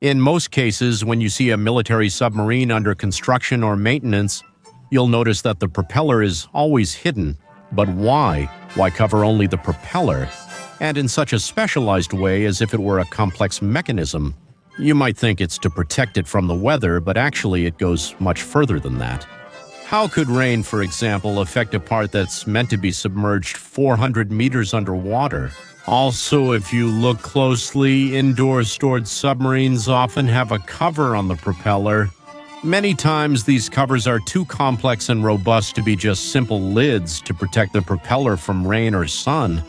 In most cases, when you see a military submarine under construction or maintenance, you'll notice that the propeller is always hidden. But why? Why cover only the propeller? And in such a specialized way as if it were a complex mechanism. You might think it's to protect it from the weather, but actually it goes much further than that. How could rain, for example, affect a part that's meant to be submerged 400 meters underwater? Also, if you look closely, indoor stored submarines often have a cover on the propeller. Many times, these covers are too complex and robust to be just simple lids to protect the propeller from rain or sun.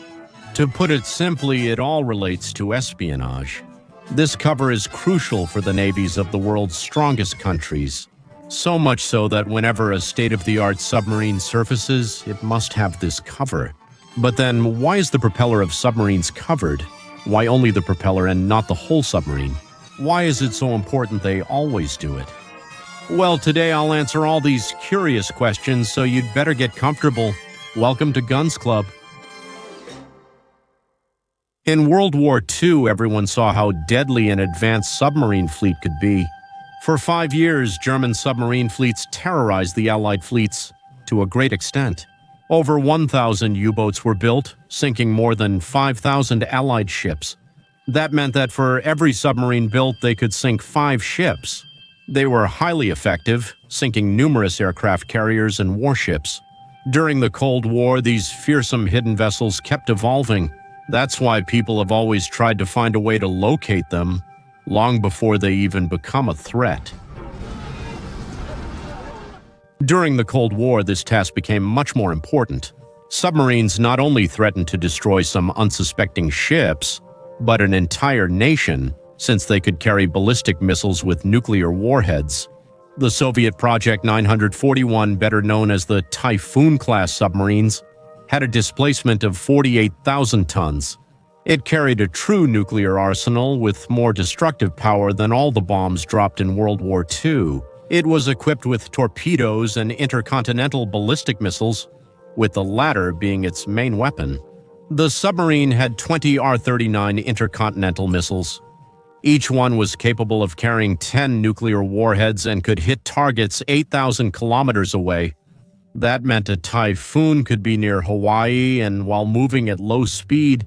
To put it simply, it all relates to espionage. This cover is crucial for the navies of the world's strongest countries. So much so that whenever a state-of-the-art submarine surfaces, it must have this cover. But then, why is the propeller of submarines covered? Why only the propeller and not the whole submarine? Why is it so important they always do it? Well, today I'll answer all these curious questions, so you'd better get comfortable. Welcome to Guns Club. In World War II, everyone saw how deadly an advanced submarine fleet could be. For 5 years, German submarine fleets terrorized the Allied fleets to a great extent. Over 1,000 U-boats were built, sinking more than 5,000 Allied ships. That meant that for every submarine built, they could sink 5 ships. They were highly effective, sinking numerous aircraft carriers and warships. During the Cold War, these fearsome hidden vessels kept evolving. That's why people have always tried to find a way to locate them, long before they even become a threat. During the Cold War, this task became much more important. Submarines not only threatened to destroy some unsuspecting ships, but an entire nation, since they could carry ballistic missiles with nuclear warheads. The Soviet Project 941, better known as the Typhoon-class submarines, had a displacement of 48,000 tons. It carried a true nuclear arsenal with more destructive power than all the bombs dropped in World War II. It was equipped with torpedoes and intercontinental ballistic missiles, with the latter being its main weapon. The submarine had 20 R-39 intercontinental missiles. Each one was capable of carrying 10 nuclear warheads and could hit targets 8,000 kilometers away. That meant a typhoon could be near Hawaii and, while moving at low speed,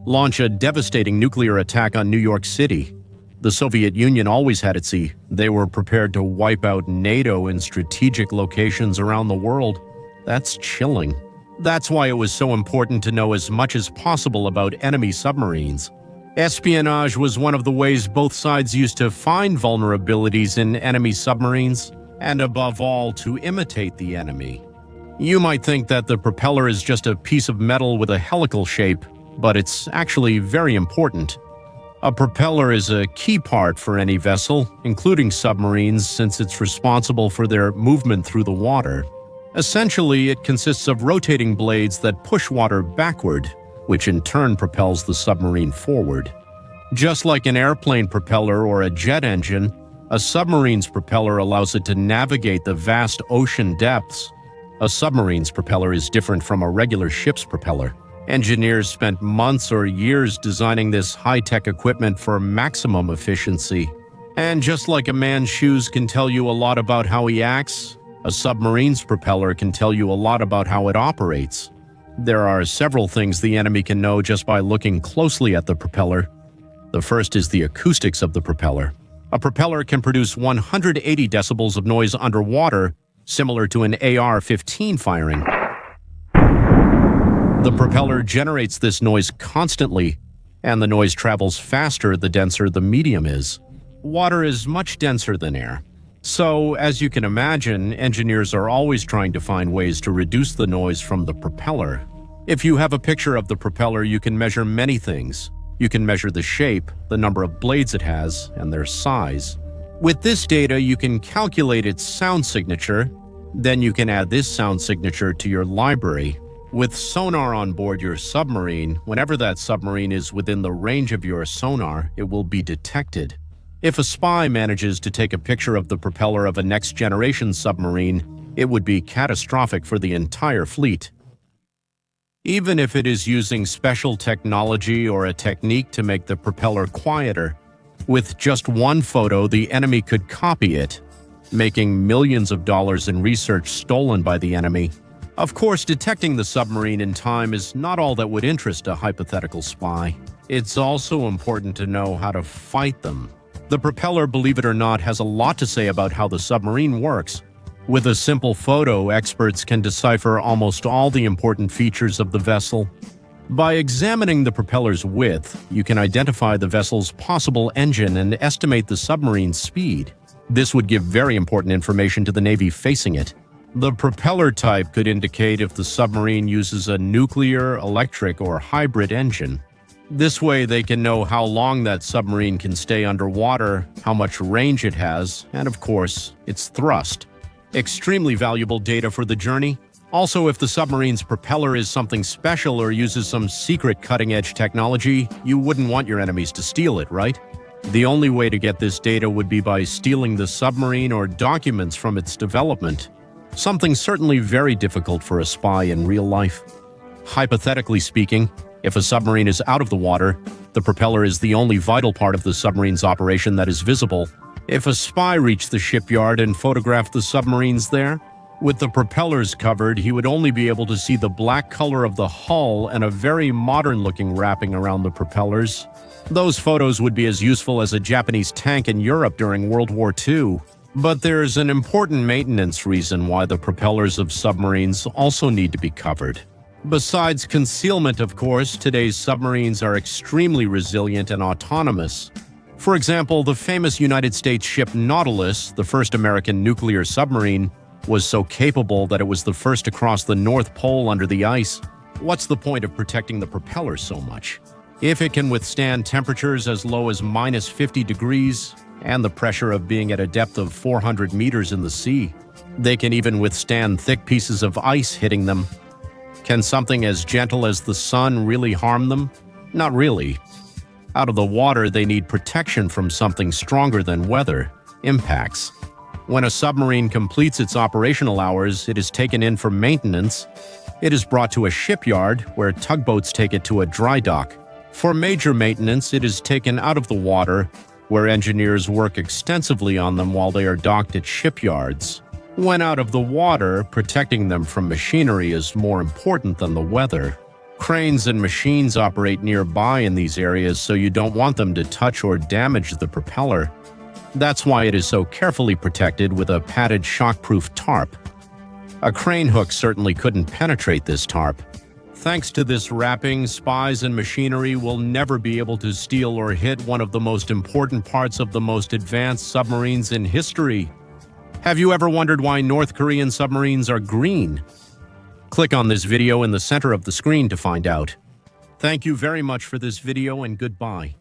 launch a devastating nuclear attack on New York City. The Soviet Union always had it see. They were prepared to wipe out NATO in strategic locations around the world. That's chilling. That's why it was so important to know as much as possible about enemy submarines. Espionage was one of the ways both sides used to find vulnerabilities in enemy submarines, and above all, to imitate the enemy. You might think that the propeller is just a piece of metal with a helical shape, but it's actually very important. A propeller is a key part for any vessel, including submarines, since it's responsible for their movement through the water. Essentially, it consists of rotating blades that push water backward, which in turn propels the submarine forward. Just like an airplane propeller or a jet engine, a submarine's propeller allows it to navigate the vast ocean depths. A submarine's propeller is different from a regular ship's propeller. Engineers spent months or years designing this high-tech equipment for maximum efficiency. And just like a man's shoes can tell you a lot about how he acts, a submarine's propeller can tell you a lot about how it operates. There are several things the enemy can know just by looking closely at the propeller. The first is the acoustics of the propeller. A propeller can produce 180 decibels of noise underwater, similar to an AR-15 firing. The propeller generates this noise constantly, and the noise travels faster the denser the medium is. Water is much denser than air. So, as you can imagine, engineers are always trying to find ways to reduce the noise from the propeller. If you have a picture of the propeller, you can measure many things. You can measure the shape, the number of blades it has, and their size. With this data, you can calculate its sound signature. Then you can add this sound signature to your library. With sonar on board your submarine, whenever that submarine is within the range of your sonar, it will be detected. If a spy manages to take a picture of the propeller of a next-generation submarine, it would be catastrophic for the entire fleet. Even if it is using special technology or a technique to make the propeller quieter, With just one photo, the enemy could copy it, making millions of dollars in research stolen by the enemy. Of course, detecting the submarine in time is not all that would interest a hypothetical spy. It's also important to know how to fight them. The Propeller, believe it or not, has a lot to say about how the submarine works. With a simple photo, experts can decipher almost all the important features of the vessel. By examining the propeller's width, you can identify the vessel's possible engine and estimate the submarine's speed. This would give very important information to the Navy facing it. The propeller type could indicate if the submarine uses a nuclear, electric, or hybrid engine. This way, they can know how long that submarine can stay underwater, how much range it has, and of course, its thrust. Extremely valuable data for the journey. Also, if the submarine's propeller is something special or uses some secret cutting-edge technology, you wouldn't want your enemies to steal it, right? The only way to get this data would be by stealing the submarine or documents from its development. Something certainly very difficult for a spy in real life. Hypothetically speaking, if a submarine is out of the water, the propeller is the only vital part of the submarine's operation that is visible. If a spy reached the shipyard and photographed the submarines there, with the propellers covered, he would only be able to see the black color of the hull and a very modern-looking wrapping around the propellers. Those photos would be as useful as a Japanese tank in Europe during World War II. But there's an important maintenance reason why the propellers of submarines also need to be covered. Besides concealment, of course, today's submarines are extremely resilient and autonomous. For example, the famous United States ship Nautilus, the first American nuclear submarine, was so capable that it was the first to cross the North Pole under the ice. What's the point of protecting the propeller so much? If it can withstand temperatures as low as minus 50 degrees and the pressure of being at a depth of 400 meters in the sea, they can even withstand thick pieces of ice hitting them. Can something as gentle as the sun really harm them? Not really. Out of the water, they need protection from something stronger than weather: impacts. When a submarine completes its operational hours, it is taken in for maintenance. It is brought to a shipyard, where tugboats take it to a dry dock. For major maintenance, it is taken out of the water, where engineers work extensively on them while they are docked at shipyards. When out of the water, protecting them from machinery is more important than the weather. Cranes and machines operate nearby in these areas, so you don't want them to touch or damage the propeller. That's why it is so carefully protected with a padded shockproof tarp. A crane hook certainly couldn't penetrate this tarp. Thanks to this wrapping, spies and machinery will never be able to steal or hit one of the most important parts of the most advanced submarines in history. Have you ever wondered why North Korean submarines are green? Click on this video in the center of the screen to find out. Thank you very much for this video and goodbye.